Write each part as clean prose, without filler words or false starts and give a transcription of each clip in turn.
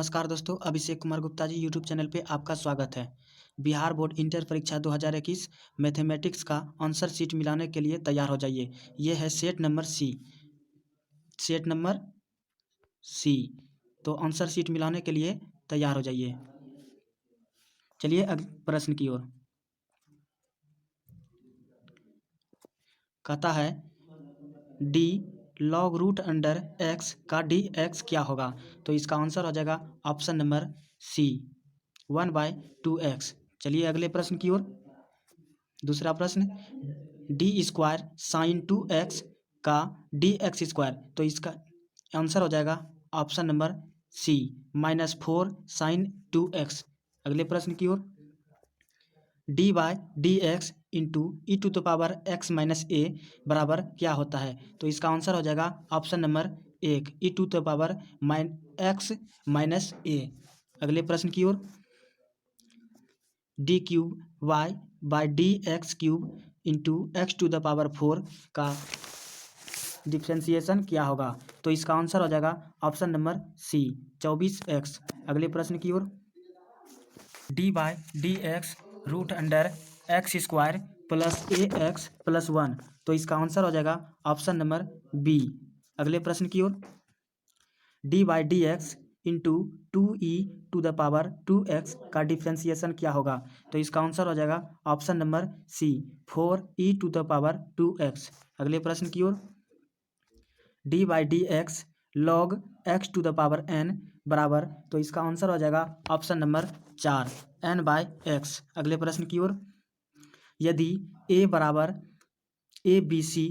नमस्कार दोस्तों, Abhishek Kumar Gupta ji YouTube channel पे आपका स्वागत है। बिहार बोर्ड इंटर परीक्षा 2021 मैथमेटिक्स का आंसर शीट मिलाने के लिए तैयार हो जाइए। ये है सेट नंबर सी। तो आंसर शीट मिलाने के लिए तैयार हो जाइए। चलिए अगले प्रश्न की ओर। कहता है d log root under x का डी एक्स क्या होगा। तो इसका आंसर हो जाएगा ऑप्शन नंबर सी 1/2x। चलिए अगले प्रश्न की ओर। दूसरा प्रश्न डी स्क्वायर साइन 2x का डी एक्स स्क्वायर। तो इसका आंसर हो जाएगा ऑप्शन नंबर सी -4 साइन 2x। अगले प्रश्न की ओर। D by d x into e to the power x minus a बराबर क्या होता है। तो इसका आंसर हो जाएगा option number 1 e to the power x minus a. अगले प्रश्न की ओर। D cube y by d x cube into x to the power 4 का डिफ्रेंसिएशन क्या होगा। तो इसका आंसर हो जाएगा ऑप्शन नंबर सी 24x। अगले प्रश्न की ओर। D by d x root under x square plus a x plus 1। तो इसका आंसर हो जाएगा ऑप्शन नंबर बी। अगले प्रश्न की ओर। D by d x into 2e to the power 2x का डिफ्रेंसिएशन क्या होगा। तो इसका आंसर हो जाएगा option number c 4e to the power 2x। अगले प्रश्न की ओर। D by d x log x to the power n बराबर। तो इसका आंसर हो जाएगा ऑप्शन नंबर 4 n/x। अगले प्रश्न की ओर। यदि a बराबर ABC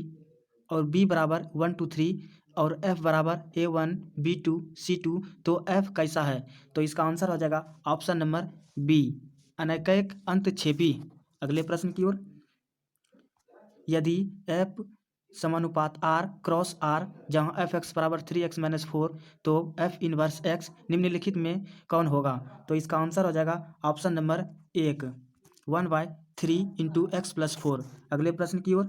और b बराबर 1 2 3 और f बराबर A1 B2 C2 तो f कैसा है। तो इसका आंसर हो जाएगा ऑप्शन नंबर बी अनैकैक अंतक्षेपी। अगले प्रश्न की ओर। यदि f समानुपात r क्रॉस r जहाँ f(x) बराबर 3x-4 तो f इनवर्स x निम्नलिखित में कौन होगा। तो इसका आंसर हो जाएगा option number 1 1/3 into x plus 4। अगले प्रश्न की ओर।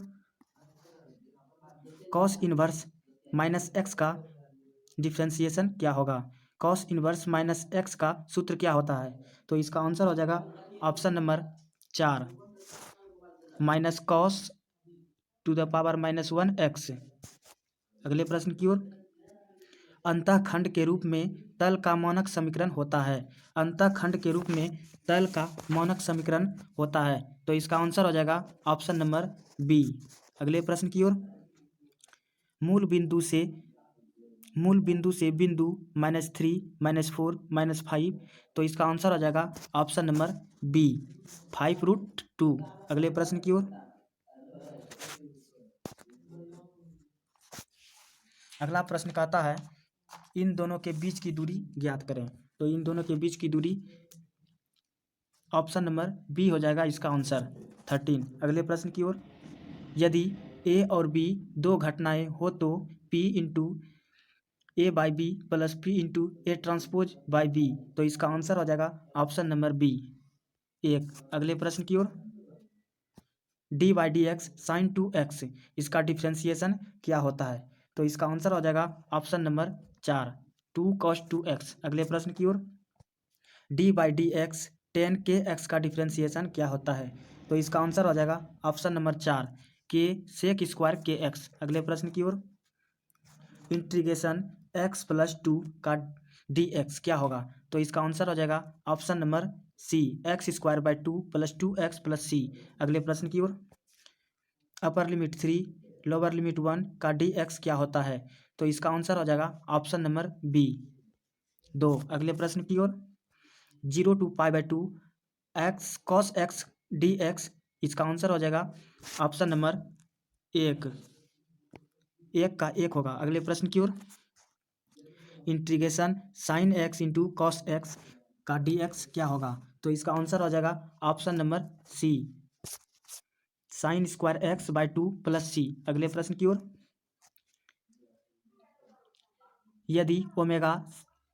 कॉस इनवर्स माइनस एक्स का डिफ्रेंसिएशन क्या होगा। कॉस इनवर्स माइनस एक्स का सूत्र क्या होता है। तो इसका आंसर हो जाएगा option number 4 minus cos two the power -1x। अगले प्रश्न की ओर। अंतःखंड के रूप में तल का मानक समीकरण होता है। अंतःखंड के रूप में तल का मानक समीकरण होता है। तो इसका आंसर हो जाएगा ऑप्शन नंबर बी। अगले प्रश्न की ओर। मूल बिंदु से बिंदु -3 -4 -5। तो इसका आंसर हो जाएगा ऑप्शन नंबर बी 5√2। अगले प्रश्न की ओर। अगला प्रश्न कहता है इन दोनों के बीच की दूरी ज्ञात करें। तो इन दोनों के बीच की दूरी ऑप्शन नंबर बी हो जाएगा इसका आंसर 13। अगले प्रश्न की ओर। यदि ए और बी दो घटनाएं हो तो P into A by B plus P into A transpose by B. तो इसका आंसर हो जाएगा ऑप्शन नंबर बी 1। अगले प्रश्न की ओर। D by d x sine 2x इसका डिफ्रेंसिएशन क्या होता है। तो इसका आंसर हो जाएगा ऑप्शन नंबर 4 2 cos 2x। अगले प्रश्न की ओर। D by d x ten के एक्स का डिफ्रेंसिएशन क्या होता है। तो इसका आंसर हो जाएगा ऑप्शन नंबर 4 के सेक स्क्वायर के एक्स। अगले प्रश्न की ओर। इंटीग्रेशन x प्लस 2 का डी एक्स क्या होगा। तो इसका आंसर हो जाएगा option number c x² 2 plus 2x plus सी। अगले प्रश्न की ओर। अपर लिमिट 3 लोअर लिमिट 1 का डी एक्स क्या होता है। तो इसका आंसर हो जाएगा ऑप्शन नंबर बी 2। अगले प्रश्न की ओर। 0 to π/2 x cos x D x इसका आंसर हो जाएगा ऑप्शन नंबर 1 का 1 होगा। अगले प्रश्न की ओर। Integration sine x into cos x का डी एक्स क्या होगा। तो इसका आंसर हो जाएगा option number c sin²x/2 plus सी। अगले प्रश्न की ओर। यदि omega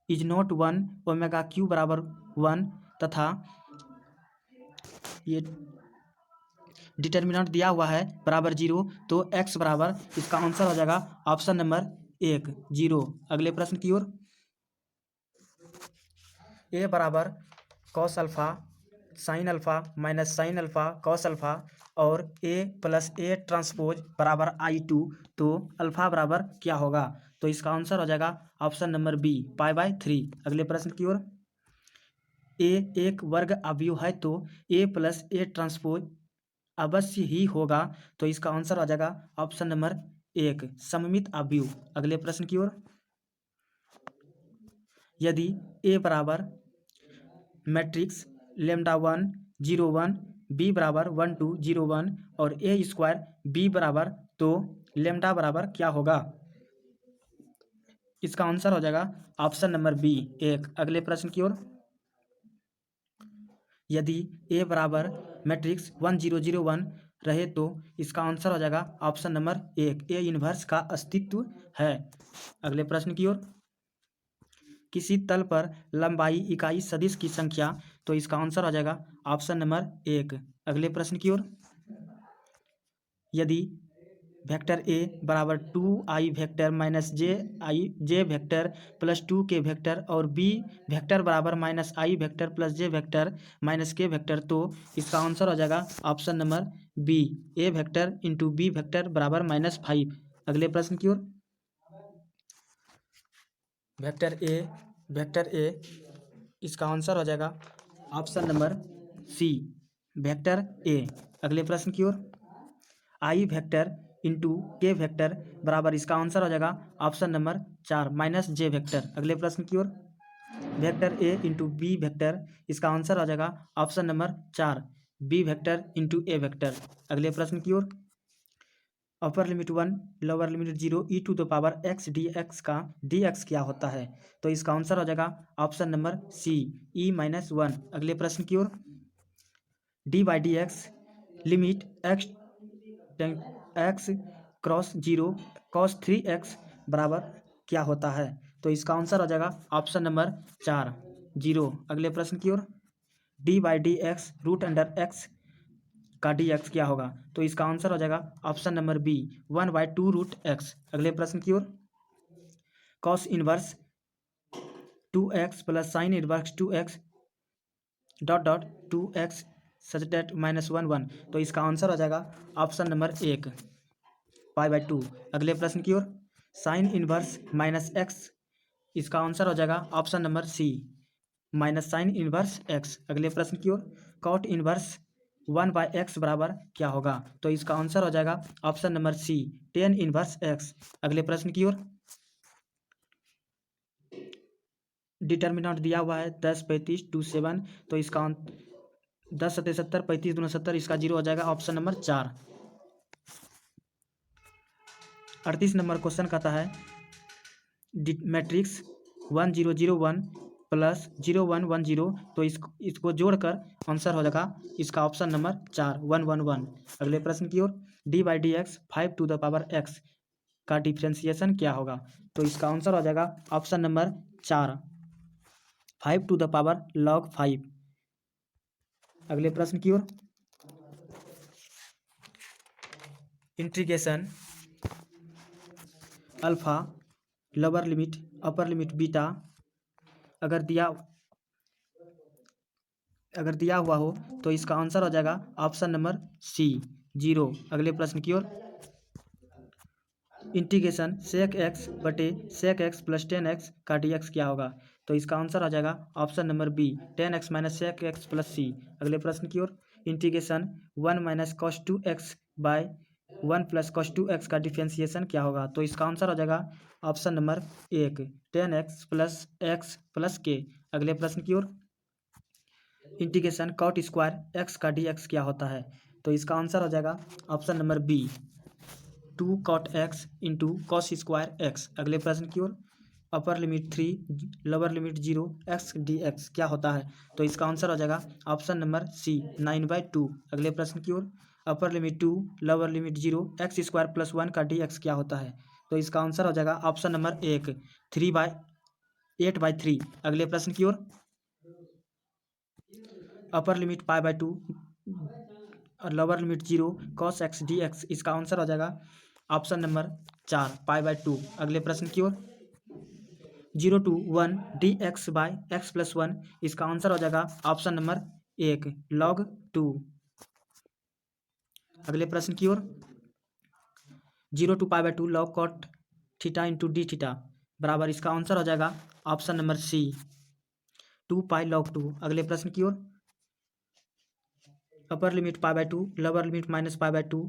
is not 1 omega cube बराबर 1 तथा ये डिटर्मिनेंट दिया हुआ है बराबर 0 तो x बराबर इसका आंसर हो जाएगा ऑप्शन नंबर 1 0। अगले प्रश्न की ओर। ए बराबर cos alpha sine alpha minus sine alpha cos alpha और ए प्लस ए ट्रांसपोज बराबर I2, तो अल्फ़ा बराबर क्या होगा? तो इसका आंसर हो जाएगा ऑप्शन नंबर बी π/3। अगले प्रश्न की ओर। ए एक वर्ग अवयव है तो ए प्लस ए ट्रांसपोज अवश्य ही होगा, तो इसका आंसर हो जाएगा ऑप्शन नंबर 1 सममित अवयव। अगले प्रश्न की ओर। यदि ए बराबर मैट्रिक्स λ1 0 1 बी बराबर 1 2 0 1 और ए स्क्वायर बी बराबर, तो लेमडा बराबर क्या होगा? इसका आंसर हो जाएगा ऑप्शन नंबर बी 1। अगले प्रश्न की ओर। यदि ए बराबर मैट्रिक्स 1 0 0 1 रहे तो इसका आंसर हो जाएगा ऑप्शन नंबर 1 ए इन्वर्स का अस्तित्व है। अगले प्रश्न की ओर। किसी तल पर लंबाई इकाई सदिश की संख्या, तो इसका आंसर हो जाएगा ऑप्शन नंबर 1। अगले प्रश्न की ओर। यदि वेक्टर ए बराबर 2i vector minus J vector plus 2k vector और बी वेक्टर बराबर माइनस आई वेक्टर प्लस जे वेक्टर माइनस के वेक्टर, तो इसका आंसर हो जाएगा ऑप्शन नंबर बी ए वेक्टर इंटू बी वेक्टर बराबर -5। अगले प्रश्न की ओर। वेक्टर ए इसका आंसर हो जाएगा option number C vector A. अगले प्रश्न की ओर। आई वेक्टर इंटू के वेक्टर बराबर, इसका आंसर हो जाएगा option number 4 minus J vector. अगले प्रश्न की ओर। Vector A into B vector, इसका आंसर हो जाएगा option number 4 B vector into ए वेक्टर। अगले प्रश्न की ओर। Upper limit 1 lower limit 0 e⁻x dx का dx क्या होता है? तो इसका आंसर हो जाएगा ऑप्शन नंबर सी e-1। अगले प्रश्न की ओर। d/dx limit x cross 0 cos 3x बराबर क्या होता है? तो इसका आंसर हो जाएगा ऑप्शन नंबर 4 0। अगले प्रश्न की ओर। d/dx √x का dx क्या होगा? तो इसका आंसर हो जाएगा ऑप्शन नंबर बी 1/2√x। अगले प्रश्न की ओर। cos inverse 2x plus sine inverse 2x dot 2x सच डेट -1 1, तो इसका आंसर हो जाएगा ऑप्शन नंबर 1 π/2। अगले प्रश्न की ओर। साइन इनवर्स -x, इसका आंसर हो जाएगा option number C minus sine inverse x। अगले प्रश्न की ओर। कॉट इनवर्स 1/x बराबर क्या होगा? तो इसका आंसर हो जाएगा option number C tan inverse x। अगले प्रश्न की ओर। डिटर्मिनेंट दिया हुआ है 10 35 2 7, तो इसका 10 7 70 35 2 70, इसका 0 हो जाएगा ऑप्शन नंबर 4। 38 नंबर क्वेश्चन कहता है मैट्रिक्स 1 0 0 1 प्लस 0 1 1 0, तो इसको जोड़कर आंसर हो जाएगा इसका ऑप्शन नंबर 4 1 1 1। अगले प्रश्न की ओर। d/dx 5⁻x का डिफ्रेंसिएशन क्या होगा? तो इसका आंसर हो जाएगा ऑप्शन नंबर 4 5 log 5। अगले प्रश्न की ओर। Integration alpha lower limit upper limit beta अगर दिया हुआ हो, तो इसका आंसर हो जाएगा ऑप्शन नंबर सी 0। अगले प्रश्न की ओर। इंटीग्रेशन sec x बटे sec x प्लस 10x का dx क्या होगा? तो इसका आंसर हो जाएगा option number B 10x minus sec x plus सी। अगले प्रश्न की ओर। Integration 1 minus cos 2x by 1 plus cos 2x का डिफ्रेंसिएशन क्या होगा? तो इसका आंसर हो जाएगा option number 1 10x plus x plus के। अगले प्रश्न की ओर। इंटीग्रेशन cot स्क्वायर x का dx क्या होता है? तो इसका आंसर हो जाएगा option number B 2 cot x into cos square x. अगले प्रश्न की ओर। Upper limit 3 lower limit 0 x dx क्या होता है? तो इसका आंसर हो जाएगा ऑप्शन नंबर सी 9/2। अगले प्रश्न की ओर। Upper limit 2 lower limit 0 x square plus 1 का dx क्या होता है? तो इसका आंसर हो जाएगा ऑप्शन नंबर 1 8/3। अगले प्रश्न की ओर। अपर लिमिट π/2 और lower limit 0 cos x dx, इसका आंसर हो जाएगा ऑप्शन नंबर 4 π/2। अगले प्रश्न की ओर। 0 to 1 dx/x+1, इसका आंसर हो जाएगा ऑप्शन नंबर 1 log 2। अगले प्रश्न की ओर, 0 to π/2 log cot theta into D theta बराबर, इसका आंसर हो जाएगा ऑप्शन नंबर सी 2 π log 2। अगले प्रश्न की ओर, upper limit π/2 lower limit -π/2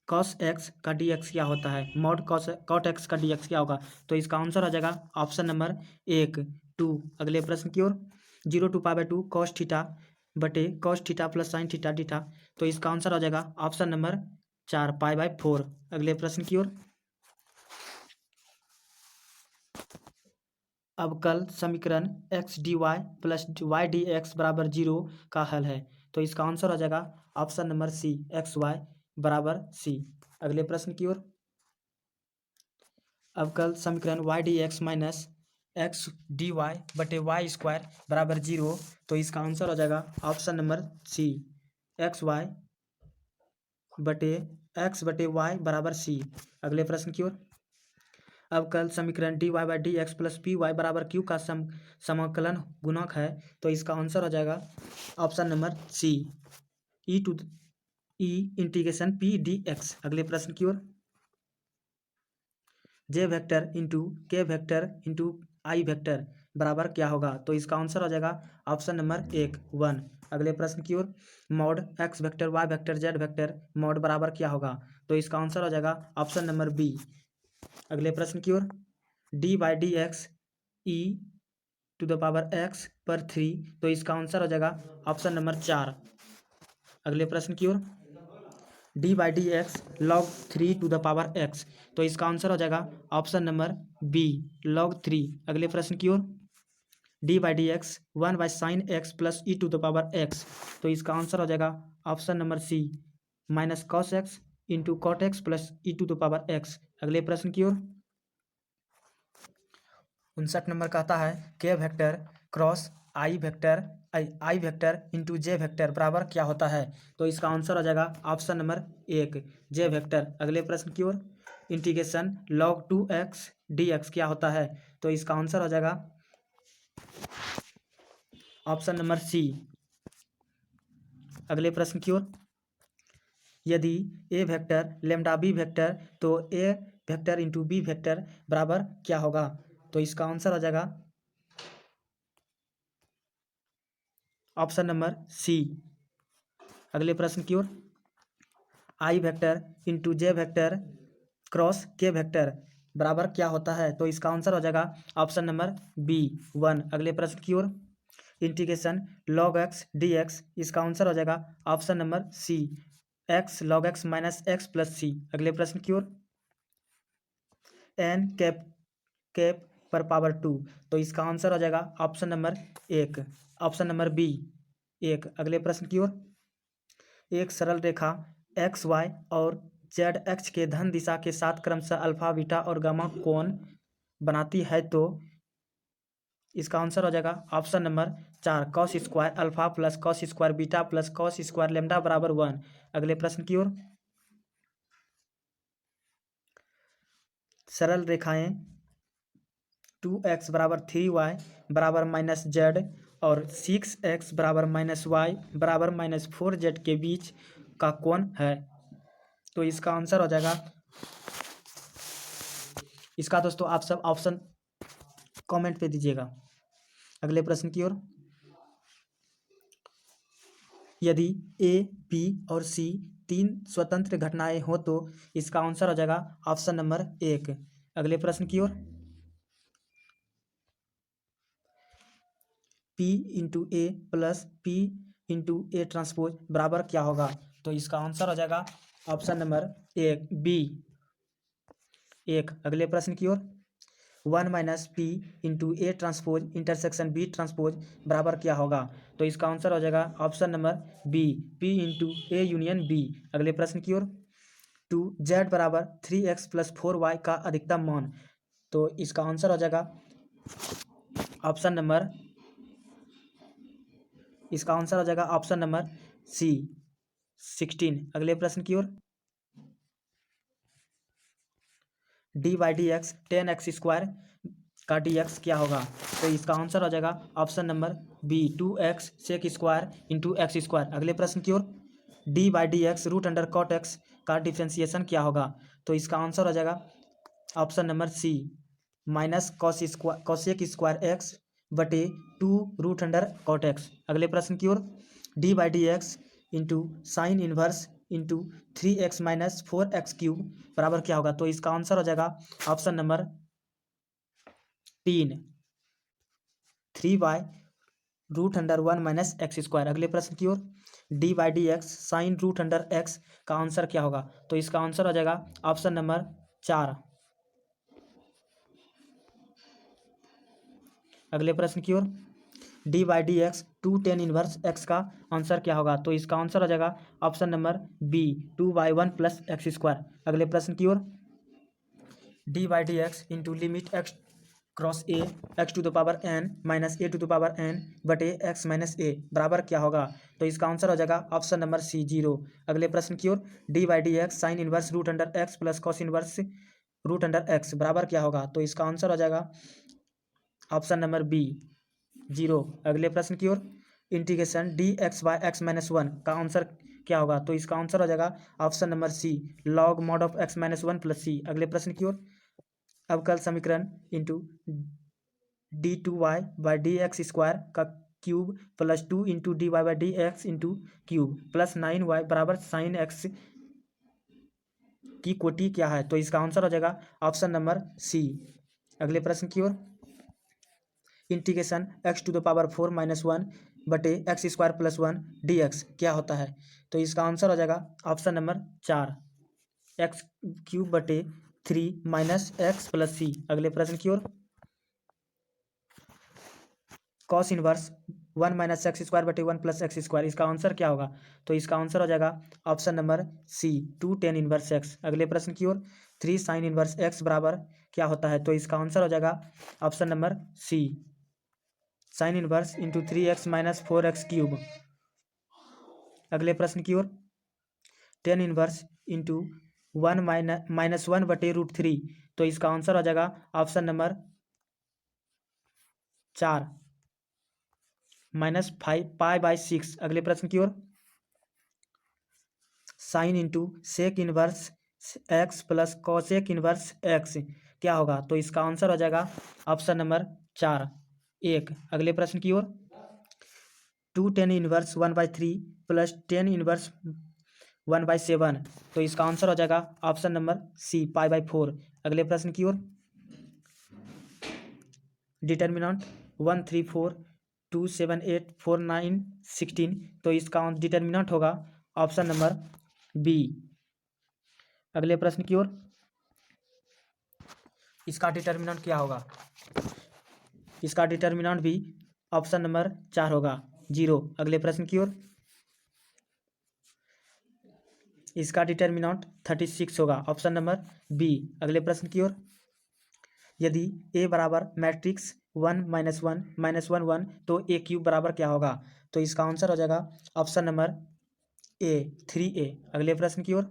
cos x का dx क्या होता है, मॉड cot x का dx क्या होगा, तो इसका आंसर हो जाएगा ऑप्शन नंबर 1 2। अगले प्रश्न की ओर, 0 to π/2 cos थीटा बटे cos theta plus sine theta d theta, तो इसका आंसर हो जाएगा ऑप्शन नंबर 4 π/4। अगले प्रश्न की ओर, अवकल समीकरण x dy plus y dx बराबर 0 का हल है, तो इसका आंसर हो जाएगा ऑप्शन नंबर सी xy बराबर सी। अगले प्रश्न की ओर, अवकल समीकरण y dx minus x d y बटे वाई स्क्वायर बराबर 0, तो इसका आंसर हो जाएगा option number C x y बटे एक्स बटे वाई बराबर सी। अगले प्रश्न की ओर, अवकल समीकरण dy by d x plus p y बराबर क्यू का समाकलन गुणक है, तो इसका आंसर हो जाएगा option number C e integration p d x. अगले प्रश्न की ओर, जे वेक्टर इंटू के वेक्टर इंटू आई वेक्टर बराबर क्या होगा, तो इसका आंसर हो जाएगा ऑप्शन नंबर 1 अगले प्रश्न की ओर, mod x vector y vector z vector mod बराबर क्या होगा, तो इसका आंसर हो जाएगा ऑप्शन नंबर बी। अगले प्रश्न की ओर, d by d x e to the power x पर 3, तो इसका आंसर हो जाएगा ऑप्शन नंबर 4। अगले प्रश्न की ओर, d by d x log 3 to the power x, तो इसका आंसर हो जाएगा ऑप्शन नंबर बी log 3। अगले प्रश्न की ओर, d by d x 1/sin x plus e to the power x, तो इसका आंसर हो जाएगा option number C minus cos x into cot x plus e to the power x. अगले प्रश्न की ओर, 59 नंबर कहता है के vector cross i vector into j vector बराबर क्या होता है, तो इसका आंसर हो जाएगा ऑप्शन नंबर 1 जे वेक्टर। अगले प्रश्न की ओर, इंटीग्रेशन log 2x dx क्या होता है, तो इसका आंसर हो जाएगा ऑप्शन नंबर सी। अगले प्रश्न की ओर, यदि ए वेक्टर लेमडा बी वेक्टर तो ए वेक्टर इंटू बी वेक्टर बराबर क्या होगा, तो इसका आंसर हो जाएगा ऑप्शन नंबर सी। अगले प्रश्न की ओर, I vector into j vector cross के वेक्टर बराबर क्या होता है, तो इसका आंसर हो जाएगा ऑप्शन नंबर बी 1। अगले प्रश्न की ओर, इंटीग्रेशन log x dx, इसका आंसर हो जाएगा option number C x log x minus x plus सी। अगले प्रश्न की ओर, एन कैप पर पावर 2, तो इसका आंसर हो जाएगा option number 1 option number B 1। अगले प्रश्न की ओर, एक सरल रेखा एक्स वाई और जेड एक्स के धन दिशा के साथ क्रमशः अल्फा बीटा और गामा कोण बनाती है, तो इसका आंसर हो जाएगा option number 4 cos square alpha plus cos square beta plus cos square lambda बराबर 1। अगले प्रश्न की ओर, सरल रेखाएं 2x बराबर 3y बराबर माइनस जेड और 6x बराबर माइनस वाई बराबर माइनस 4z के बीच का कोण है, तो इसका आंसर हो जाएगा, इसका दोस्तों आप सब ऑप्शन कमेंट पे दीजिएगा। अगले प्रश्न की ओर, यदि ए बी और सी 3 स्वतंत्र घटनाएं हो तो इसका आंसर हो जाएगा ऑप्शन नंबर 1। अगले प्रश्न की ओर, P into A plus P into A transpose बराबर क्या होगा, तो इसका आंसर हो जाएगा ऑप्शन नंबर 1 बी 1। अगले प्रश्न की ओर, 1 minus P into A transpose intersection B transpose बराबर क्या होगा, तो इसका आंसर हो जाएगा option number B P into A union B. अगले प्रश्न की ओर, 2z बराबर 3x प्लस 4y का अधिकतम मान, तो इसका आंसर हो जाएगा ऑप्शन नंबर सी 16। अगले प्रश्न की ओर, d by d x 10x square का dx क्या होगा? तो इसका आंसर हो जाएगा option number B 2x sec square into x square. अगले प्रश्न की ओर, d by d x root under cot x का डिफ्रेंसिएशन क्या होगा? तो इसका आंसर हो जाएगा option number C minus cosec square x बटे 2 रूट अंडर कॉट एक्स। अगले प्रश्न की ओर, d by d x into sine inverse into 3x minus 4x cube बराबर क्या होगा? तो इसका आंसर हो जाएगा option number 3 3 by root under 1 minus x square. अगले प्रश्न की ओर, d by d x sine root under x का आंसर क्या होगा? तो इसका आंसर हो जाएगा ऑप्शन नंबर 4। अगले प्रश्न की ओर, d by d x 2 tan inverse x का आंसर क्या होगा? तो इसका आंसर हो जाएगा option number B 2/1 plus x square. अगले प्रश्न की ओर, d by d x into limit x cross a x to the power n minus a to the power n बटे एक्स माइनस ए बराबर क्या होगा? तो इसका आंसर हो जाएगा ऑप्शन नंबर सी 0। अगले प्रश्न की ओर, d by d x sine inverse root under x plus cos inverse root under x बराबर क्या होगा? तो इसका आंसर हो जाएगा ऑप्शन नंबर बी 0। अगले प्रश्न की ओर, integration d x by x minus 1 का आंसर क्या होगा? तो इसका आंसर हो जाएगा option number C log mod of x minus 1 plus सी। अगले प्रश्न की ओर, अवकल समीकरण into d two y by d x square का cube plus 2 into d y by d x into cube plus 9y बराबर साइन एक्स की कोटि क्या है? तो इसका आंसर हो जाएगा ऑप्शन नंबर सी। अगले प्रश्न की ओर, integration x to the power 4 minus 1 बटे x square plus 1 d x क्या होता है? तो इसका आंसर हो जाएगा ऑप्शन नंबर 4 एक्स क्यूब बटे 3 माइनस एक्स प्लस सी। अगले प्रश्न की ओर, cos inverse 1 minus x square बटे 1 प्लस एक्स स्क्वायर इसका आंसर क्या होगा? तो इसका आंसर हो जाएगा option number C 2 tan inverse x. अगले प्रश्न की ओर, 3 साइन इनवर्स एक्स बराबर क्या होता है? तो इसका आंसर हो जाएगा option number C sine inverse into 3x minus 4x cube. अगले प्रश्न की ओर, टेन इनवर्स इंटू 1 माइनस 1 बटे रूट 3 तो इसका आंसर हो जाएगा option number 4 minus 5 pi by 6। अगले प्रश्न की ओर, sine into sec inverse x plus cosec inverse x क्या होगा? तो इसका आंसर हो जाएगा ऑप्शन नंबर 4 1। अगले प्रश्न की ओर, 2 टेन इनवर्स 1/3 प्लस 10 इनवर्स 1/7 तो इसका आंसर हो जाएगा option number C pi by 4। अगले प्रश्न की ओर, डिटर्मिनेंट 1 3 4 2 7 8 4 9 16 तो इसका डिटर्मिनेंट होगा ऑप्शन नंबर बी। अगले प्रश्न की ओर, इसका डिटर्मिनेंट क्या होगा? इसका डिटर्मिनेंट भी ऑप्शन नंबर 4 होगा 0। अगले प्रश्न की ओर, इसका डिटर्मिनेंट 36 होगा ऑप्शन नंबर बी। अगले प्रश्न की ओर, यदि ए बराबर मैट्रिक्स 1 माइनस 1 माइनस 1 1 तो ए क्यूब बराबर क्या होगा? तो इसका आंसर हो जाएगा ऑप्शन नंबर ए 3a। अगले प्रश्न की ओर,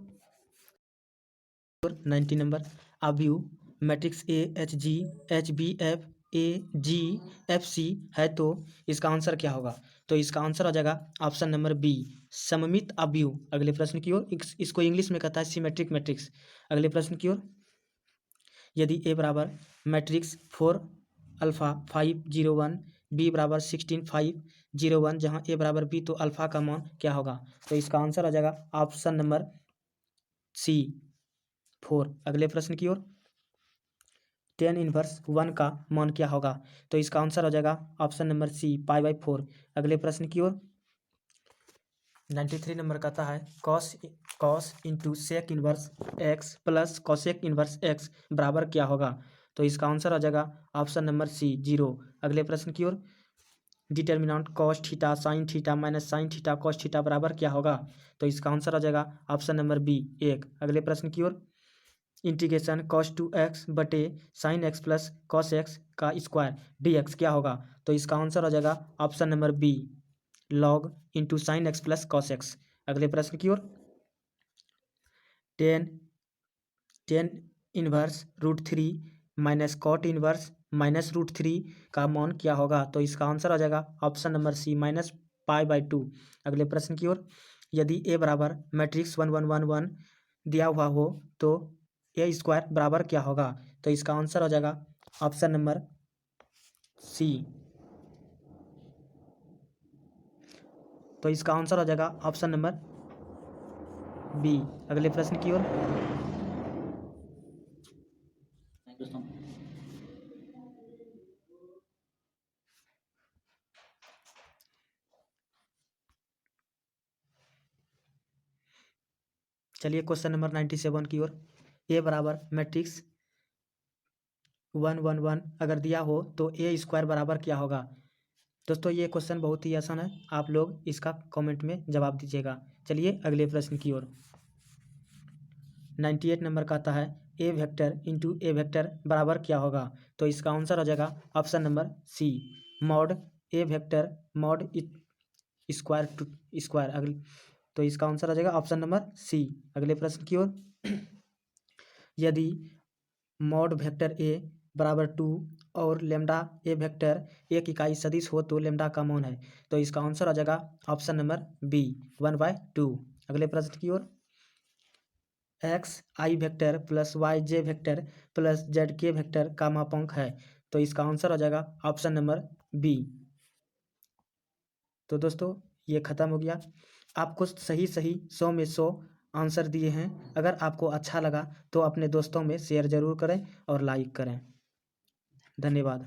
90 नंबर अवयव matrix a h g h b f a g f c है तो इसका आंसर क्या होगा? तो इसका आंसर हो जाएगा ऑप्शन नंबर बी सममित अवयव। अगले प्रश्न की ओर, इसको इंग्लिश में कहता है सिमेट्रिक मैट्रिक्स। अगले प्रश्न की ओर, यदि ए बराबर मैट्रिक्स 4 अल्फा 5 0 1 बी बराबर 16 5 0 1 जहाँ ए बराबर बी तो अल्फा का मान क्या होगा? तो इसका आंसर हो जाएगा ऑप्शन नंबर सी 4। अगले प्रश्न की ओर, 10 इनवर्स 1 का मान क्या होगा? तो इसका आंसर हो जाएगा option number C pi by 4। अगले प्रश्न की ओर, 93 नंबर कहता है cos into sec inverse x plus cosec inverse x बराबर क्या होगा? तो इसका आंसर हो जाएगा ऑप्शन नंबर सी 0। अगले प्रश्न की ओर, determinant cos theta sine theta minus sine theta cos theta बराबर क्या होगा? तो इसका आंसर हो जाएगा ऑप्शन नंबर बी 1। अगले प्रश्न की ओर, इंटीग्रेशन कॉस 2x बटे sine x plus cos x का स्क्वायर डी एक्स क्या होगा? तो इसका आंसर हो जाएगा option number B log into sine x plus cos x. अगले प्रश्न की ओर, 10 inverse root 3 minus cot inverse -√3 का मान क्या होगा? तो इसका आंसर आ जाएगा ऑप्शन नंबर सी -π/2। अगले प्रश्न की ओर, यदि ए बराबर मैट्रिक्स 1 1 1 1 दिया हुआ हो तो ए स्क्वायर बराबर क्या होगा? तो इसका आंसर हो जाएगा ऑप्शन नंबर सी। तो इसका आंसर हो जाएगा ऑप्शन नंबर बी। अगले प्रश्न की ओर, चलिए क्वेश्चन नंबर 97 की ओर, ए बराबर मैट्रिक्स 1 1 1 अगर दिया हो तो ए स्क्वायर बराबर क्या होगा? दोस्तों ये क्वेश्चन बहुत ही आसान है, आप लोग इसका कमेंट में जवाब दीजिएगा। चलिए अगले प्रश्न की ओर, 98 नंबर का आता है a vector into A vector बराबर क्या होगा? तो इसका आंसर हो जाएगा option number C, mod a vector mod square two square. अगले, तो इसका आंसर आ जाएगा ऑप्शन नंबर सी। अगले प्रश्न की ओर, यदि मॉड वेक्टर ए बराबर 2 और लेमडा ए वेक्टर एक इकाई सदिश हो तो लेमडा का मान है। तो इसका आंसर आ जाएगा ऑप्शन नंबर बी 1/2। अगले प्रश्न की ओर, एक्स आई वेक्टर प्लस वाई जे वेक्टर प्लस जेड के वेक्टर का मापांक है। तो इसका आंसर हो जाएगा ऑप्शन नंबर बी। तो दोस्तों ये ख़त्म हो गया, आपको सही 100 में 100 आंसर दिए हैं। अगर आपको अच्छा लगा तो अपने दोस्तों में शेयर ज़रूर करें और लाइक करें। धन्यवाद।